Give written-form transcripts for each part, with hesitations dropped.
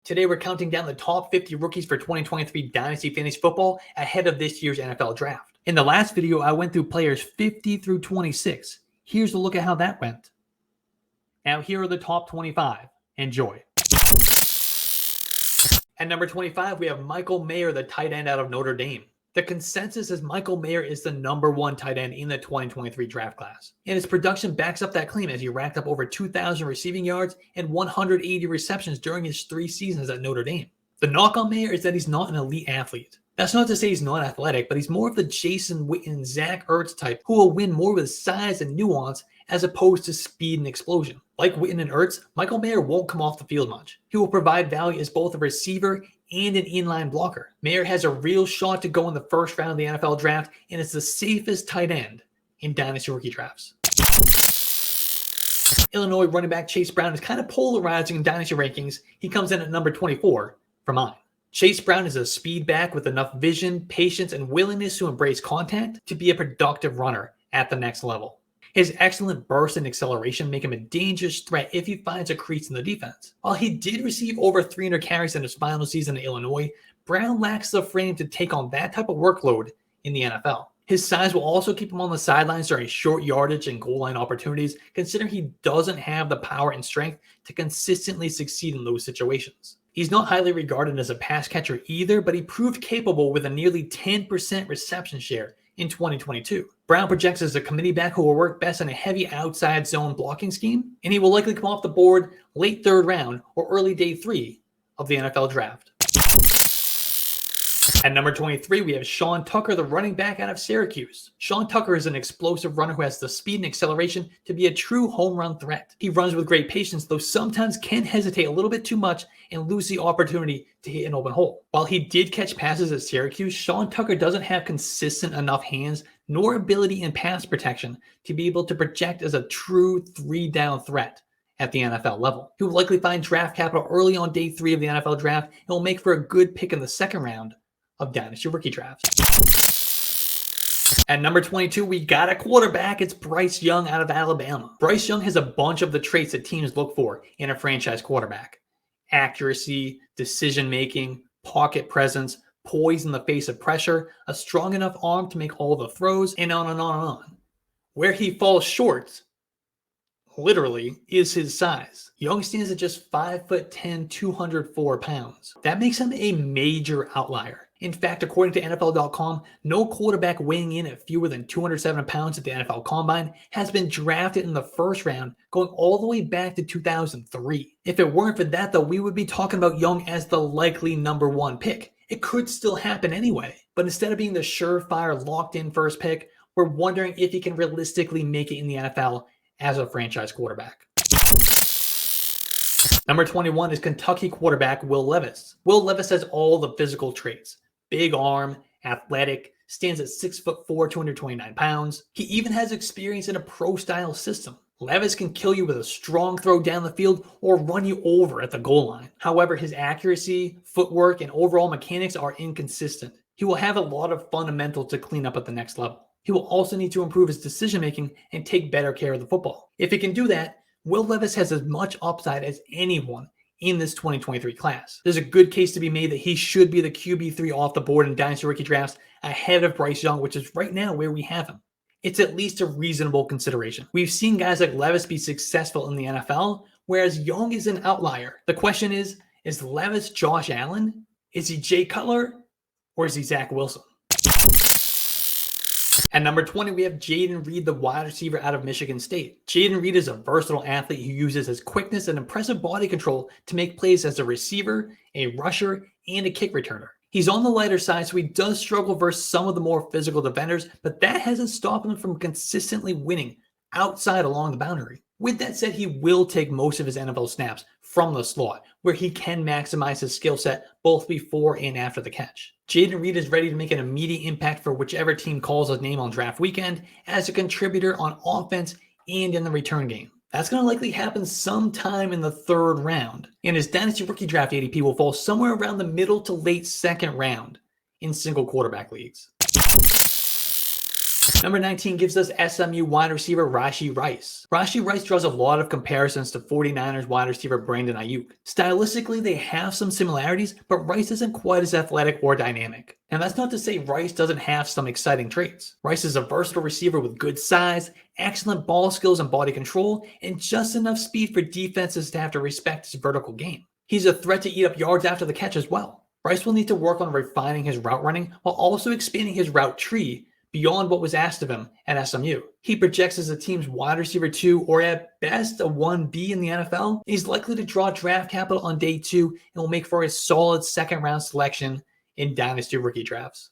Today we're counting down the top 50 rookies for 2023 Dynasty Fantasy Football ahead of this year's NFL Draft. In the last video, I went through players 50 through 26. Here's a look at how that went. Now here are the top 25. Enjoy. At number 25, we have Michael Mayer, the tight end out of Notre Dame. The consensus is Michael Mayer is the #1 tight end in the 2023 draft class. And his production backs up that claim as he racked up over 2,000 receiving yards and 180 receptions during his 3 seasons at Notre Dame. The knock on Mayer is that he's not an elite athlete. That's not to say he's not athletic, but he's more of the Jason Witten, Zach Ertz type who will win more with size and nuance as opposed to speed and explosion. Like Witten and Ertz, Michael Mayer won't come off the field much. He will provide value as both a receiver and an inline blocker. Mayer has a real shot to go in the first round of the NFL draft and is the safest tight end in Dynasty rookie drafts. Illinois running back Chase Brown is kind of polarizing in Dynasty rankings. He comes in at number 24 for mine. Chase Brown is a speed back with enough vision, patience, and willingness to embrace contact to be a productive runner at the next level. His excellent burst and acceleration make him a dangerous threat if he finds a crease in the defense. While he did receive over 300 carries in his final season in Illinois, Brown lacks the frame to take on that type of workload in the NFL. His size will also keep him on the sidelines during short yardage and goal line opportunities, considering he doesn't have the power and strength to consistently succeed in those situations. He's not highly regarded as a pass catcher either, but he proved capable with a nearly 10% reception share in 2022. Brown projects as a committee back who will work best in a heavy outside zone blocking scheme, and he will likely come off the board late 3rd round or early day 3 of the NFL draft. At number 23, we have Sean Tucker, the running back out of Syracuse. Sean Tucker is an explosive runner who has the speed and acceleration to be a true home run threat. He runs with great patience, though sometimes can hesitate a little bit too much and lose the opportunity to hit an open hole. While he did catch passes at Syracuse, Sean Tucker doesn't have consistent enough hands nor ability in pass protection to be able to project as a true 3-down threat at the NFL level. He will likely find draft capital early on day 3 of the NFL draft and will make for a good pick in the 2nd round of Dynasty rookie drafts. At number 22, we got a quarterback. It's Bryce Young out of Alabama. Bryce Young has a bunch of the traits that teams look for in a franchise quarterback: accuracy, decision-making, pocket presence, poise in the face of pressure, a strong enough arm to make all the throws, and on and on and on. Where he falls short, literally, is his size. Young stands at just 5'10", 204 pounds. That makes him a major outlier. In fact, according to NFL.com, no quarterback weighing in at fewer than 207 pounds at the NFL Combine has been drafted in the 1st round, going all the way back to 2003. If it weren't for that, though, we would be talking about Young as the likely #1 pick. It could still happen anyway, but instead of being the surefire, locked-in first pick, we're wondering if he can realistically make it in the NFL as a franchise quarterback. Number 21 is Kentucky quarterback Will Levis. Will Levis has all the physical traits. Big arm, athletic, stands at 6'4", 229 pounds. He even has experience in a pro-style system. Levis can kill you with a strong throw down the field or run you over at the goal line. However, his accuracy, footwork, and overall mechanics are inconsistent. He will have a lot of fundamentals to clean up at the next level. He will also need to improve his decision-making and take better care of the football. If he can do that, Will Levis has as much upside as anyone in this 2023 class. There's a good case to be made that he should be the QB3 off the board in Dynasty rookie drafts ahead of Bryce Young, which is right now where we have him. It's at least a reasonable consideration. We've seen guys like Levis be successful in the NFL, whereas Young is an outlier. The question is Levis Josh Allen? Is he Jay Cutler? Or is he Zach Wilson? At number 20, we have Jayden Reed, the wide receiver out of Michigan State. Jayden Reed is a versatile athlete who uses his quickness and impressive body control to make plays as a receiver, a rusher, and a kick returner. He's on the lighter side, so he does struggle versus some of the more physical defenders, but that hasn't stopped him from consistently winning outside along the boundary. With that said, he will take most of his NFL snaps from the slot, where he can maximize his skill set both before and after the catch. Jayden Reed is ready to make an immediate impact for whichever team calls his name on draft weekend as a contributor on offense and in the return game. That's going to likely happen sometime in the 3rd round, and his Dynasty rookie draft ADP will fall somewhere around the middle to late 2nd round in single quarterback leagues. Number 19 gives us SMU wide receiver Rashee Rice. Rashee Rice draws a lot of comparisons to 49ers wide receiver Brandon Ayuk. Stylistically, they have some similarities, but Rice isn't quite as athletic or dynamic. And that's not to say Rice doesn't have some exciting traits. Rice is a versatile receiver with good size, excellent ball skills and body control, and just enough speed for defenses to have to respect his vertical game. He's a threat to eat up yards after the catch as well. Rice will need to work on refining his route running while also expanding his route tree beyond what was asked of him at SMU. He projects as a team's wide receiver 2 or at best a 1B in the NFL. He's likely to draw draft capital on day 2 and will make for a solid second-round selection in Dynasty rookie drafts.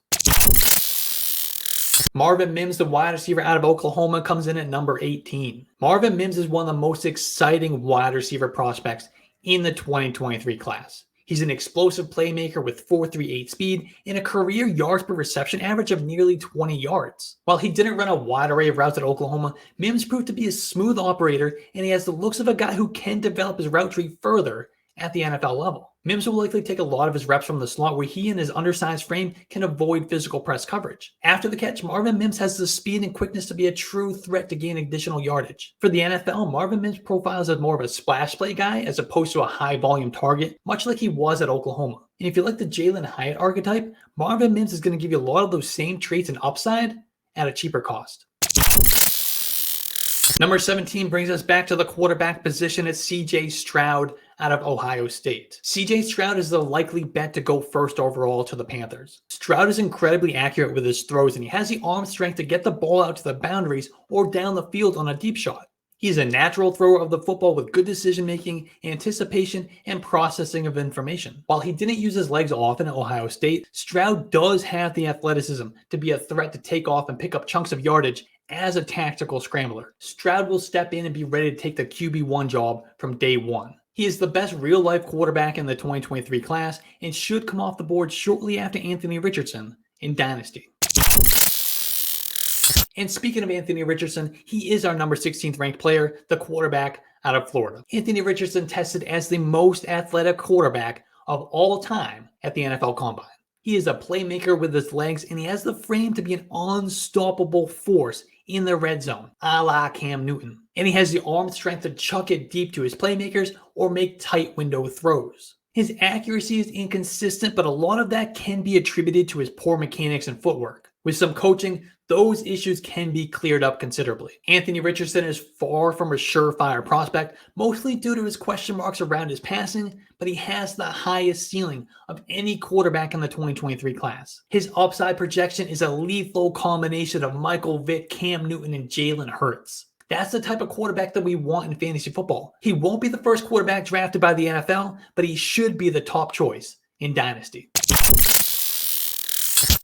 Marvin Mims, the wide receiver out of Oklahoma, comes in at number 18. Marvin Mims is one of the most exciting wide receiver prospects in the 2023 class. He's an explosive playmaker with 4.38 speed and a career yards per reception average of nearly 20 yards. While he didn't run a wide array of routes at Oklahoma, Mims proved to be a smooth operator, and he has the looks of a guy who can develop his route tree further at the NFL level. Mims will likely take a lot of his reps from the slot where he and his undersized frame can avoid physical press coverage. After the catch, Marvin Mims has the speed and quickness to be a true threat to gain additional yardage. For the NFL, Marvin Mims profiles as more of a splash play guy as opposed to a high volume target, much like he was at Oklahoma. And if you like the JALIN HYATT archetype, Marvin Mims is going to give you a lot of those same traits and upside at a cheaper cost. Number 17 brings us back to the quarterback position at CJ Stroud out of Ohio State. CJ Stroud is the likely bet to go first overall to the Panthers. Stroud is incredibly accurate with his throws, and he has the arm strength to get the ball out to the boundaries or down the field on a deep shot. He's a natural thrower of the football with good decision-making, anticipation, and processing of information. While he didn't use his legs often at Ohio State, Stroud does have the athleticism to be a threat to take off and pick up chunks of yardage as a tactical scrambler. Stroud will step in and be ready to take the QB1 job from day one. He is the best real-life quarterback in the 2023 class and should come off the board shortly after Anthony Richardson in Dynasty. And speaking of Anthony Richardson, he is our number 16th ranked player, the quarterback out of Florida. Anthony Richardson tested as the most athletic quarterback of all time at the NFL Combine. He is a playmaker with his legs, and he has the frame to be an unstoppable force in the red zone, a la Cam Newton. And he has the arm strength to chuck it deep to his playmakers or make tight window throws. His accuracy is inconsistent, but a lot of that can be attributed to his poor mechanics and footwork. With some coaching, those issues can be cleared up considerably. Anthony Richardson is far from a surefire prospect, mostly due to his question marks around his passing, but he has the highest ceiling of any quarterback in the 2023 class. His upside projection is a lethal combination of Michael Vick, Cam Newton, and Jalen Hurts. That's the type of quarterback that we want in fantasy football. He won't be the first quarterback drafted by the NFL, but he should be the top choice in Dynasty.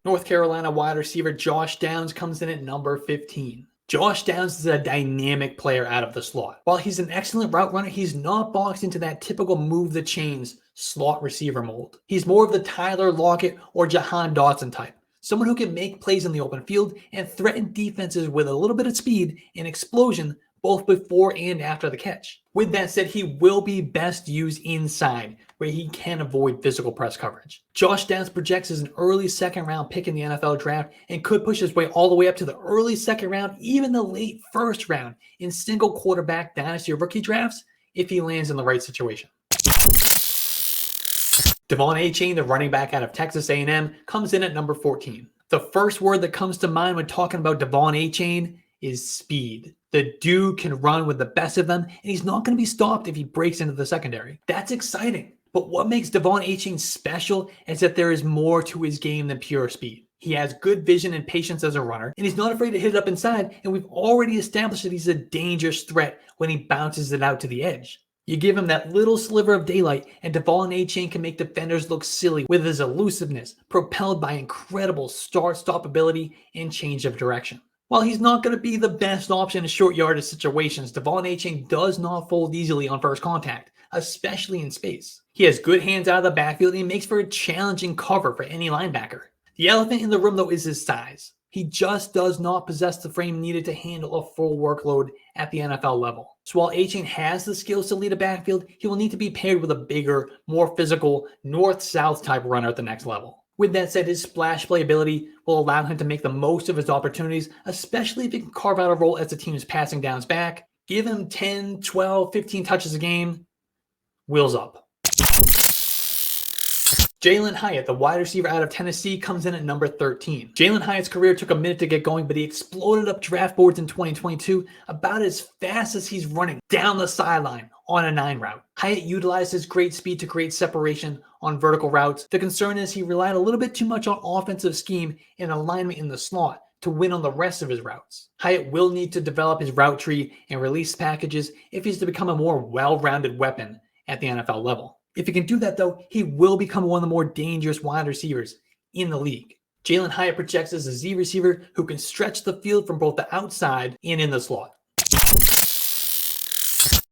North Carolina wide receiver Josh Downs comes in at number 15. Josh Downs is a dynamic player out of the slot. While he's an excellent route runner, he's not boxed into that typical move the chains slot receiver mold. He's more of the Tyler Lockett or Jahan Dotson type. Someone who can make plays in the open field and threaten defenses with a little bit of speed and explosion both before and after the catch. With that said, he will be best used inside, where he can avoid physical press coverage. Josh Downs projects as an early second round pick in the NFL draft and could push his way all the way up to the early second round, even the late first round in single quarterback dynasty rookie drafts if he lands in the right situation. Devon Achane, the running back out of Texas A&M, comes in at number 14. The first word that comes to mind when talking about Devon Achane is speed. The dude can run with the best of them, and he's not going to be stopped if he breaks into the secondary. That's exciting. But what makes Devon Achane special is that there is more to his game than pure speed. He has good vision and patience as a runner, and he's not afraid to hit it up inside, and we've already established that he's a dangerous threat when he bounces it out to the edge. You give him that little sliver of daylight, and Devon Achane can make defenders look silly with his elusiveness, propelled by incredible start-stop ability and change of direction. While he's not going to be the best option in short yardage situations, Devon Achane does not fold easily on first contact, especially in space. He has good hands out of the backfield and he makes for a challenging cover for any linebacker. The elephant in the room, though, is his size. He just does not possess the frame needed to handle a full workload at the NFL level. So while Achane has the skills to lead a backfield, he will need to be paired with a bigger, more physical, north-south type runner at the next level. With that said, his splash play ability will allow him to make the most of his opportunities, especially if he can carve out a role as the team is passing downs back. Give him 10, 12, 15 touches a game. Wheels up. Jalin HYATT, the wide receiver out of Tennessee, comes in at number 13. Jalin HYATT's career took a minute to get going, but he exploded up draft boards in 2022 about as fast as he's running down the sideline on a 9 route. HYATT utilized his great speed to create separation on vertical routes. The concern is he relied a little bit too much on offensive scheme and alignment in the slot to win on the rest of his routes. HYATT will need to develop his route tree and release packages if he's to become a more well-rounded weapon at the NFL level. If he can do that, though, he will become one of the more dangerous wide receivers in the league. Jalin HYATT projects as a Z receiver who can stretch the field from both the outside and in the slot.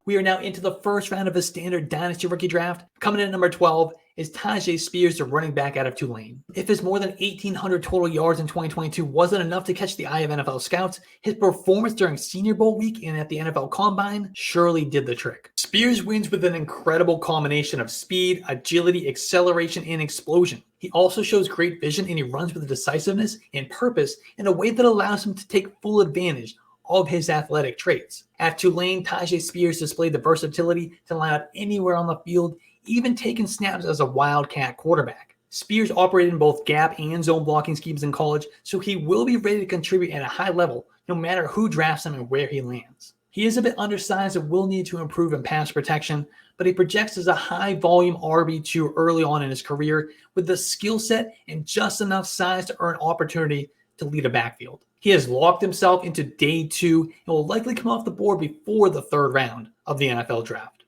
We are now into the first round of a standard Dynasty rookie draft. Coming in at number 12 is Tyjae Spears, the running back out of Tulane. If his more than 1,800 total yards in 2022 wasn't enough to catch the eye of NFL scouts, his performance during Senior Bowl week and at the NFL Combine surely did the trick. Spears wins with an incredible combination of speed, agility, acceleration, and explosion. He also shows great vision and he runs with decisiveness and purpose in a way that allows him to take full advantage of his athletic traits. At Tulane, Tyjae Spears displayed the versatility to line up anywhere on the field, even taking snaps as a wildcat quarterback. Spears operated in both gap and zone blocking schemes in college, so he will be ready to contribute at a high level no matter who drafts him and where he lands. He is a bit undersized and will need to improve in pass protection, but he projects as a high-volume RB2 early on in his career with the skill set and just enough size to earn opportunity to lead a backfield. He has locked himself into day 2 and will likely come off the board before the 3rd round of the NFL draft.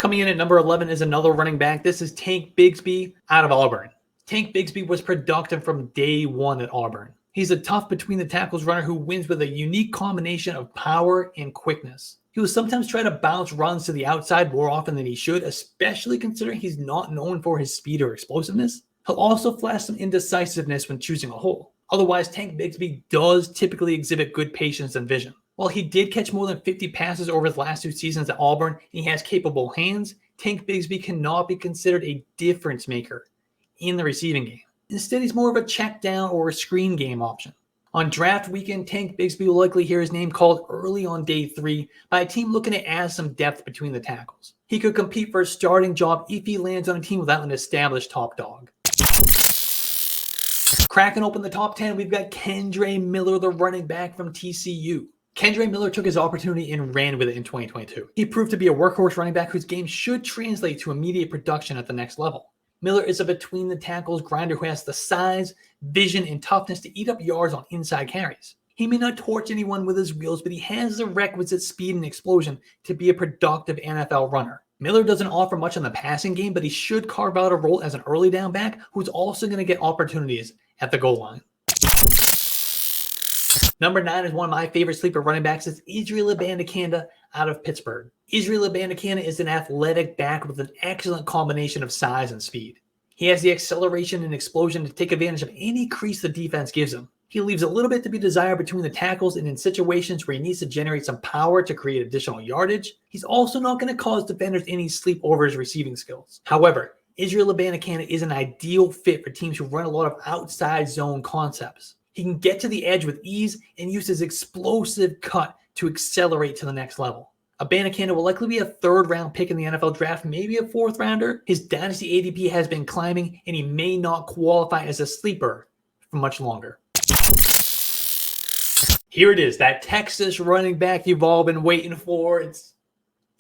Coming in at number 11 is another running back. This is Tank Bigsby out of Auburn. Tank Bigsby was productive from day 1 at Auburn. He's a tough between the tackles runner who wins with a unique combination of power and quickness. He will sometimes try to bounce runs to the outside more often than he should, especially considering he's not known for his speed or explosiveness. He'll also flash some indecisiveness when choosing a hole. Otherwise, Tank Bigsby does typically exhibit good patience and vision. While he did catch more than 50 passes over his last 2 seasons at Auburn and he has capable hands, Tank Bigsby cannot be considered a difference maker in the receiving game. Instead, he's more of a check down or a screen game option. On draft weekend, Tank Bigsby will likely hear his name called early on day 3 by a team looking to add some depth between the tackles. He could compete for a starting job if he lands on a team without an established top dog. Cracking open the top 10, we've got Kendre Miller, the running back from TCU. Kendre Miller took his opportunity and ran with it in 2022. He proved to be a workhorse running back whose game should translate to immediate production at the next level. Miller is a between the tackles grinder who has the size, vision, and toughness to eat up yards on inside carries. He may not torch anyone with his wheels, but he has the requisite speed and explosion to be a productive NFL runner. Miller doesn't offer much on the passing game, but he should carve out a role as an early down back who's also going to get opportunities at the goal line. Number 9 is one of my favorite sleeper running backs. It's Israel Abanikanda out of Pittsburgh. Israel Abanikanda is an athletic back with an excellent combination of size and speed. He has the acceleration and explosion to take advantage of any crease the defense gives him. He leaves a little bit to be desired between the tackles and in situations where he needs to generate some power to create additional yardage. He's also not going to cause defenders any sleep over his receiving skills. However, Israel Abanikanda is an ideal fit for teams who run a lot of outside zone concepts. He can get to the edge with ease and use his explosive cut to accelerate to the next level. Abanikanda will likely be a 3rd round pick in the NFL draft, maybe a 4th rounder. His Dynasty ADP has been climbing and he may not qualify as a sleeper for much longer. Here it is, that Texas running back you've all been waiting for. It's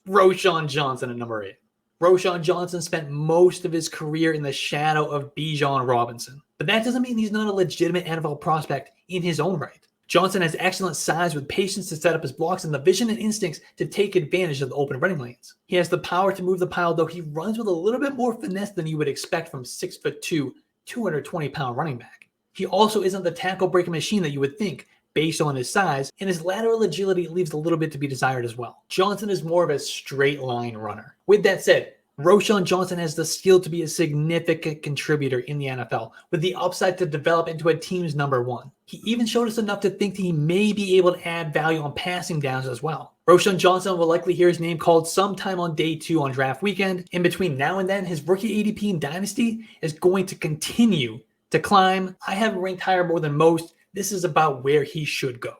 Roschon Johnson at number 8. Roschon Johnson spent most of his career in the shadow of Bijan Robinson. But that doesn't mean he's not a legitimate NFL prospect in his own right. Johnson has excellent size with patience to set up his blocks and the vision and instincts to take advantage of the open running lanes. He has the power to move the pile, though he runs with a little bit more finesse than you would expect from 6'2", 220-pound running back. He also isn't the tackle breaking machine that you would think, based on his size, and his lateral agility leaves a little bit to be desired as well. Johnson is more of a straight line runner. With that said, Roschon Johnson has the skill to be a significant contributor in the NFL, with the upside to develop into a team's number 1. He even showed us enough to think that he may be able to add value on passing downs as well. Roschon Johnson will likely hear his name called sometime on day 2 on draft weekend. In between now and then, his rookie ADP in Dynasty is going to continue to climb. I have him ranked higher more than most. This is about where he should go.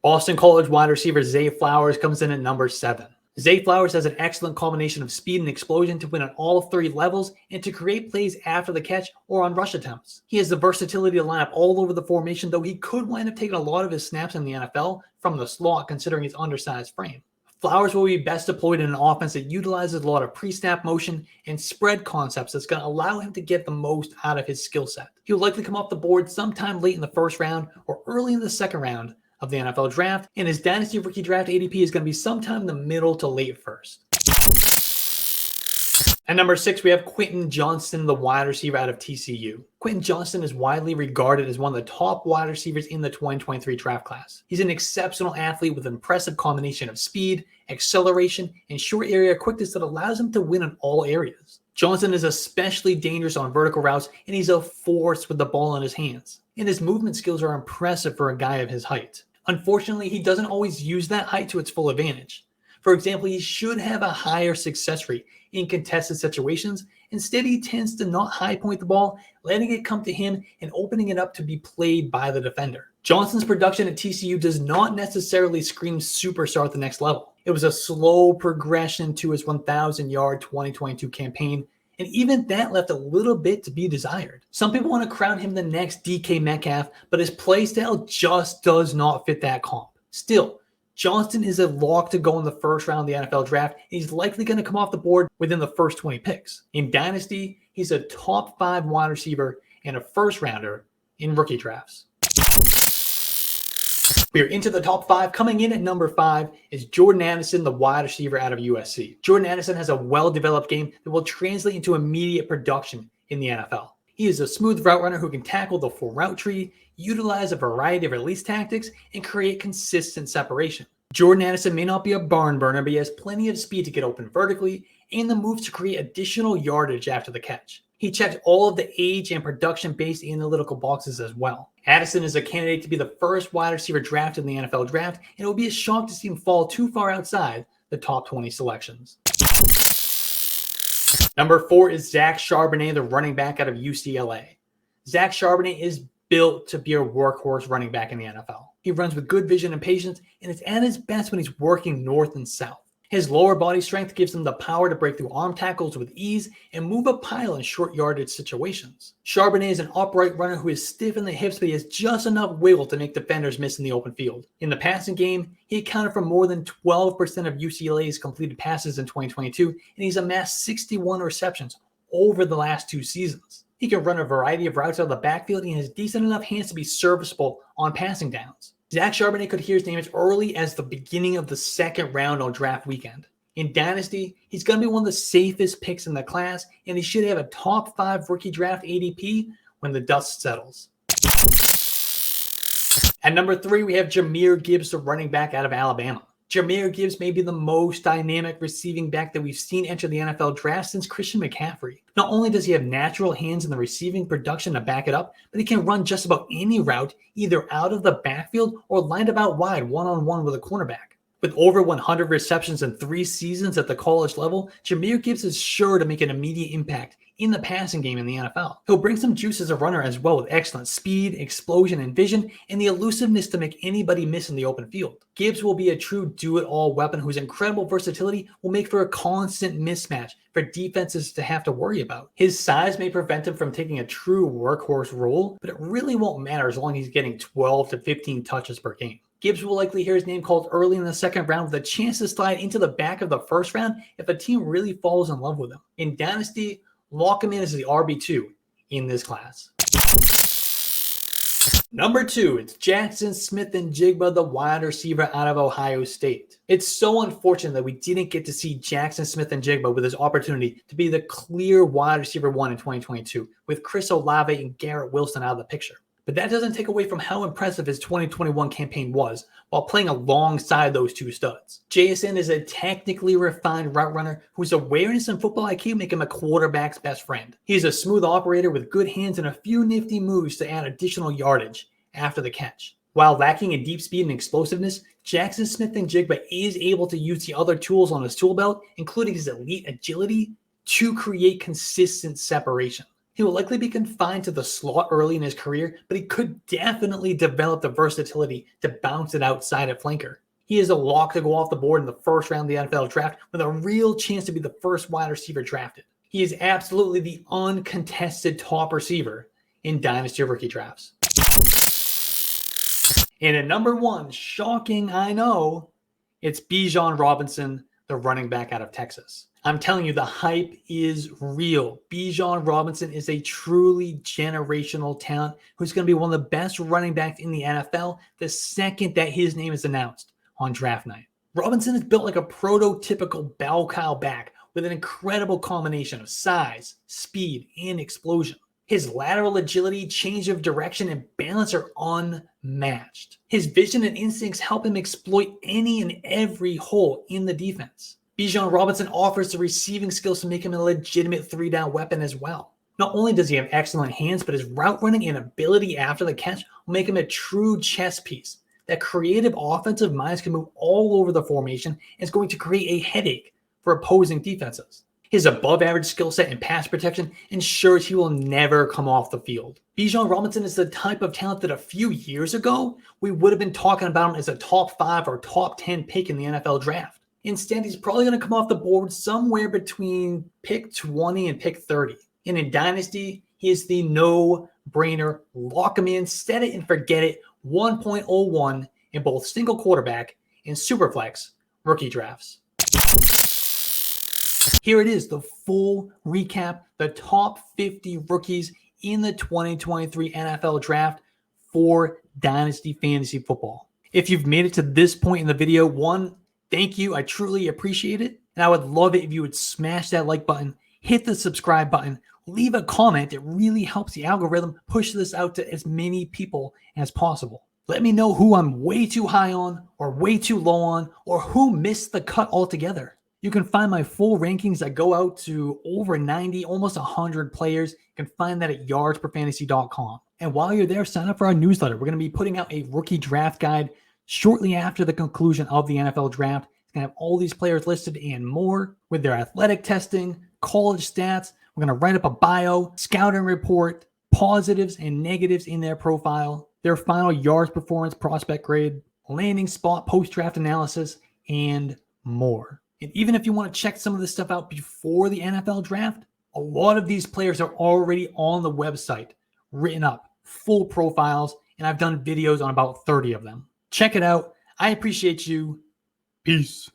Boston College wide receiver Zay Flowers comes in at number 7. Zay Flowers has an excellent combination of speed and explosion to win on all 3 levels and to create plays after the catch or on rush attempts. He has the versatility to line up all over the formation, though he could wind up taking a lot of his snaps in the NFL from the slot considering his undersized frame. Flowers will be best deployed in an offense that utilizes a lot of pre-snap motion and spread concepts that's going to allow him to get the most out of his skill set. He'll likely come off the board sometime late in the first round or early in the second round of the NFL draft, and his Dynasty rookie draft ADP is going to be sometime in the middle to late first. At number 6, we have Quentin Johnston, the wide receiver out of TCU. Quentin Johnston is widely regarded as one of the top wide receivers in the 2023 draft class. He's an exceptional athlete with an impressive combination of speed, acceleration, and short area quickness that allows him to win in all areas. Johnston is especially dangerous on vertical routes, and he's a force with the ball in his hands. And his movement skills are impressive for a guy of his height. Unfortunately, he doesn't always use that height to its full advantage. For example, he should have a higher success rate in contested situations. Instead, he tends to not high point the ball, letting it come to him and opening it up to be played by the defender. Johnston's production at TCU does not necessarily scream superstar at the next level. It was a slow progression to his 1,000-yard 2022 campaign, and even that left a little bit to be desired. Some people want to crown him the next DK Metcalf, but his play style just does not fit that comp. Still, Johnston is a lock to go in the first round of the NFL draft, and he's likely going to come off the board within the first 20 picks. In Dynasty, he's a top 5 wide receiver and a first rounder in rookie drafts. We are into the top 5. Coming in at number 5 is Jordan Addison, the wide receiver out of USC. Jordan Addison has a well-developed game that will translate into immediate production in the NFL. He is a smooth route runner who can tackle the full route tree, utilize a variety of release tactics, and create consistent separation. Jordan Addison may not be a barn burner, but he has plenty of speed to get open vertically and the moves to create additional yardage after the catch. He checked all of the age and production-based analytical boxes as well. Addison is a candidate to be the first wide receiver drafted in the NFL draft, and it will be a shock to see him fall too far outside the top 20 selections. Number 4 is Zach Charbonnet, the running back out of UCLA. Zach Charbonnet is built to be a workhorse running back in the NFL. He runs with good vision and patience, and it's at his best when he's working north and south. His lower body strength gives him the power to break through arm tackles with ease and move a pile in short yardage situations. Charbonnet is an upright runner who is stiff in the hips, but he has just enough wiggle to make defenders miss in the open field. In the passing game, he accounted for more than 12% of UCLA's completed passes in 2022, and he's amassed 61 receptions over the last 2 seasons. He can run a variety of routes out of the backfield, and he has decent enough hands to be serviceable on passing downs. Zach Charbonnet could hear his name as early as the beginning of the second round on draft weekend. In Dynasty, he's going to be one of the safest picks in the class, and he should have a top 5 rookie draft ADP when the dust settles. At number 3, we have Jahmyr Gibbs, the running back out of Alabama. Jahmyr Gibbs may be the most dynamic receiving back that we've seen enter the NFL draft since Christian McCaffrey. Not only does he have natural hands in the receiving production to back it up, but he can run just about any route, either out of the backfield or lined about wide one-on-one with a cornerback. With over 100 receptions in 3 seasons at the college level, Jahmyr Gibbs is sure to make an immediate impact in the passing game in the NFL. He'll bring some juice as a runner as well, with excellent speed, explosion, and vision, and the elusiveness to make anybody miss in the open field. Gibbs will be a true do-it-all weapon whose incredible versatility will make for a constant mismatch for defenses to have to worry about. His size may prevent him from taking a true workhorse role, but it really won't matter as long as he's getting 12 to 15 touches per game. Gibbs will likely hear his name called early in the second round with a chance to slide into the back of the first round if a team really falls in love with him. In Dynasty, lock him in as the RB2 in this class. Number 2, it's Jackson Smith-Njigba, the wide receiver out of Ohio State. It's so unfortunate that we didn't get to see Jackson Smith-Njigba with his opportunity to be the clear wide receiver 1 in 2022, with Chris Olave and Garrett Wilson out of the picture. But that doesn't take away from how impressive his 2021 campaign was while playing alongside those 2 studs. JSN is a technically refined route runner whose awareness and football IQ make him a quarterback's best friend. He's a smooth operator with good hands and a few nifty moves to add additional yardage after the catch. While lacking in deep speed and explosiveness, Jaxon Smith-Njigba is able to use the other tools on his tool belt, including his elite agility, to create consistent separation. He will likely be confined to the slot early in his career, but he could definitely develop the versatility to bounce it outside at flanker. He is a lock to go off the board in the first round of the NFL draft with a real chance to be the first wide receiver drafted. He is absolutely the uncontested top receiver in Dynasty rookie drafts. And at number 1, shocking, I know, it's Bijan Robinson, the running back out of Texas. I'm telling you, the hype is real. Bijan Robinson is a truly generational talent who's going to be one of the best running backs in the NFL the second that his name is announced on draft night. Robinson is built like a prototypical bell cow back with an incredible combination of size, speed, and explosion. His lateral agility, change of direction, and balance are unmatched. His vision and instincts help him exploit any and every hole in the defense. Bijan Robinson offers the receiving skills to make him a legitimate 3-down weapon as well. Not only does he have excellent hands, but his route running and ability after the catch will make him a true chess piece. That creative offensive minds can move all over the formation and is going to create a headache for opposing defenses. His above-average skill set and pass protection ensures he will never come off the field. Bijan Robinson is the type of talent that a few years ago, we would have been talking about him as a top 5 or top 10 pick in the NFL draft. Instead, he's probably going to come off the board somewhere between pick 20 and pick 30. And in Dynasty, he is the no-brainer, lock him in, set it and forget it, 1.01 in both single quarterback and superflex rookie drafts. Here it is, the full recap, the top 50 rookies in the 2023 NFL Draft for Dynasty Fantasy Football. If you've made it to this point in the video, one, thank you. I truly appreciate it. And I would love it if you would smash that like button, hit the subscribe button, leave a comment. It really helps the algorithm push this out to as many people as possible. Let me know who I'm way too high on or way too low on or who missed the cut altogether. You can find my full rankings that go out to over 90, almost 100 players. You can find that at yardsperfantasy.com. And while you're there, sign up for our newsletter. We're going to be putting out a rookie draft guide shortly after the conclusion of the NFL draft. It's going to have all these players listed and more with their athletic testing, college stats. We're going to write up a bio, scouting report, positives and negatives in their profile, their final yards performance prospect grade, landing spot post-draft analysis, and more. And even if you want to check some of this stuff out before the NFL draft, a lot of these players are already on the website, written up, full profiles, and I've done videos on about 30 of them. Check it out. I appreciate you. Peace.